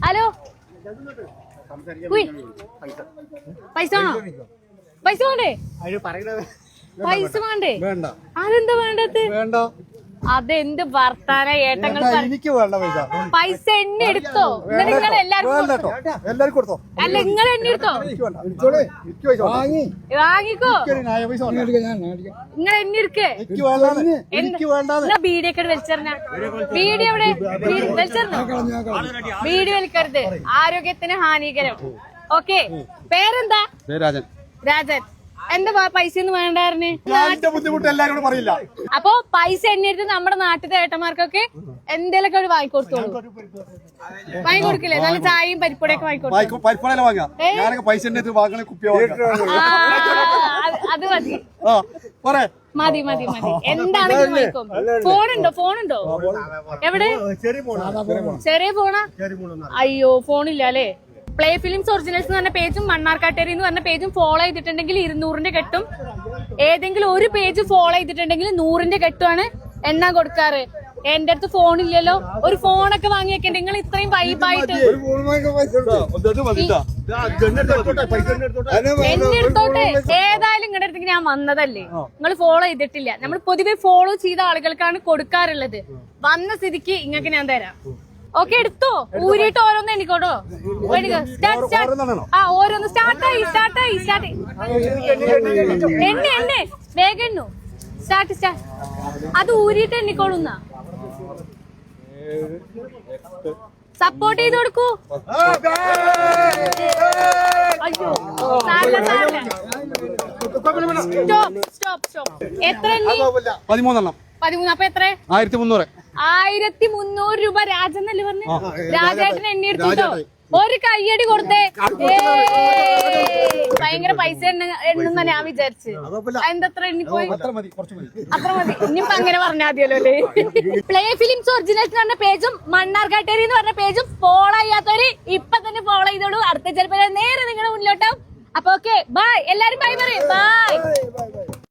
Hello പൈസ വേണോ? പൈസ വേണ്ടേ? പൈസ വേണ്ടേ? അതെന്താ വേണ്ടത്? അതെന്ത് വർത്താന ഏട്ടങ്ങൾ? പൈസ എണ്ണി എടുത്തോ? നിങ്ങൾ എല്ലാവർക്കും അല്ല, നിങ്ങൾ എണ്ണി എടുത്തോ? വാങ്ങിക്കോ. നിങ്ങൾ എണ്ണി എടുക്കേ. ബീഡിയൊക്കെ വലിച്ചെറിഞ്ഞ ബീഡി എവിടെ? വലിച്ചെറിഞ്ഞോ? ബീഡി വലിക്കരുത്, ആരോഗ്യത്തിന് ഹാനികരം. ഓക്കെ, പേരെന്താ? രാജൻ. എന്താ പൈസ ഒന്നും വേണ്ടായിരുന്നു? ബുദ്ധിമുട്ട് എല്ലാരും പറയില്ല. അപ്പൊ പൈസ എണ്ണിട്ട് നമ്മുടെ നാട്ടിലെ ഏട്ടന്മാർക്കൊക്കെ എന്തേലൊക്കെ ഒരു വാങ്ങിക്കൊടുത്തോളൂ. വാങ്ങിക്കൊടുക്കില്ലേ? നല്ല ചായയും പരിപ്പൊടിയൊക്കെ വാങ്ങിക്കൊടുക്കും. അത് മതി മതി മതി മതി. എന്താണെങ്കിലും വാങ്ങിക്കും. ഫോണുണ്ടോ? എവിടെ? ചെറിയ ഫോണാ? അയ്യോ, ഫോണില്ല അല്ലേ? പ്ലേ ഫിലിംസ് ഒറിജിനൽസ് എന്ന് പറഞ്ഞ പേജും മണ്ണാർക്കാട്ടേരി എന്ന് പറഞ്ഞ പേജും ഫോളോ ചെയ്തിട്ടുണ്ടെങ്കിൽ 200ന്റെ കെട്ടും. ഏതെങ്കിലും ഒരു പേജ് ഫോളോ ചെയ്തിട്ടുണ്ടെങ്കിൽ 100ന്റെ കെട്ടുമാണ് എണ്ണ കൊടുക്കാറ്. എന്റെ അടുത്ത് ഫോണില്ലല്ലോ. ഒരു ഫോണൊക്കെ വാങ്ങി വെക്കണ്ട. നിങ്ങൾ ഇത്രയും വൈബായിട്ട് എന്നെ എടുത്തോട്ടെ. ഏതായാലും നിങ്ങളുടെ അടുത്തേക്ക് ഞാൻ വന്നതല്ലേ, നിങ്ങൾ ഫോളോ ചെയ്തിട്ടില്ല. നമ്മൾ പൊതുവെ ഫോളോ ചെയ്ത ആളുകൾക്കാണ് കൊടുക്കാറുള്ളത്. വന്ന സ്ഥിതിക്ക് ഇങ്ങക്ക് ഞാൻ തരാം. ഓക്കെ, എടുത്തോ. ഊരിട്ട് ഓരോന്ന് എണ്ണിക്കോട്ടോ. ഓരോന്ന് സ്റ്റാർട്ടായി. എണ്ണ വേഗം എണ്ണു. സ്റ്റാർട്ട്. അത് ഊരിട്ട് എണ്ണിക്കോളുന്ന. സപ്പോർട്ട് ചെയ്ത് കൊടുക്കൂ. അയ്യോ, സ്റ്റോപ്പ്. എത്ര എണ്ണി? 13. അപ്പൊ എത്ര? 1300. 1300 രൂപ. രാജന്നല്ലേ പറഞ്ഞു? രാജേട്ടൻ എണ്ണി എടുത്തിട്ടോ. ഒരു കയ്യടി കൊടുത്തേ. ഭയങ്കര പൈസ എണ്ണുന്ന ഞാൻ വിചാരിച്ചു. എന്തത്ര എണ്ണിപ്പോയി? അത്ര മതി. ഇനിയിപ്പോ അങ്ങനെ പറഞ്ഞാൽ മതിയല്ലോ അല്ലേ? പ്ലേ ഫിലിംസ് ഒറിജിനൽസ് എന്ന് പറഞ്ഞ പേജും മണ്ണാർക്കാട്ടേരി എന്ന് പറഞ്ഞ പേജും ഫോളോ ചെയ്യാത്തവര് ഇപ്പൊ തന്നെ ഫോളോ ചെയ്തോളൂ. അടുത്ത ചിലപ്പോ നേരെ നിങ്ങളുടെ മുന്നിലോട്ടാവും. അപ്പൊ ഓക്കെ, ബൈ. എല്ലാരും ബൈ പറയും. ബൈ.